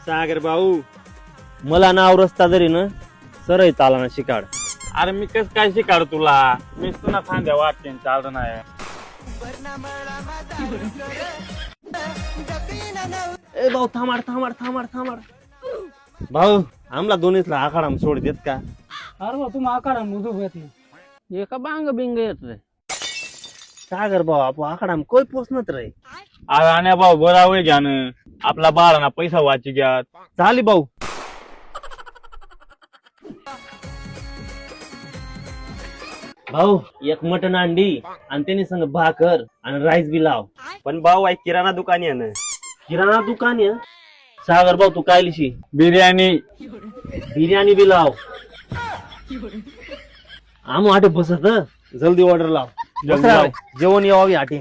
सागर भाऊ मला नाव रस्ता जरी ना सरळ चाला ना शिकाड. अरे मी कस काय शिकाड तुला मीच तुला सांगा वाटते चालत नाही. ए भाऊ थांबाड थांबाड थांबाड थांबाड. भाऊ आमला दोन्हीतला आखाडा सोड देत का? अरे बा तुम्ही आकारा मुजू घेत नाही एका बांग बिंग येत रे. सागर भाऊ आपण आखाडा कोई पोचनत रे. अरे आणि भाऊ बरा वेळ घ्या ना आपला बाळाना पैसा वाची घ्या. चाली भाऊ. भाऊ एक मटन अंडी आणि त्याने संग भाकर आणि राईस बी लाव. पण भाऊ ऐक किराणा दुकान आहे ना. किराणा दुकान आहे. सागर भाऊ तू काय लिशी बिर्याणी बिर्याणी बी लाव. आम आटे बसत जल्दी ऑर्डर लाव. जल्दी लाव. जेवण यावं आटे.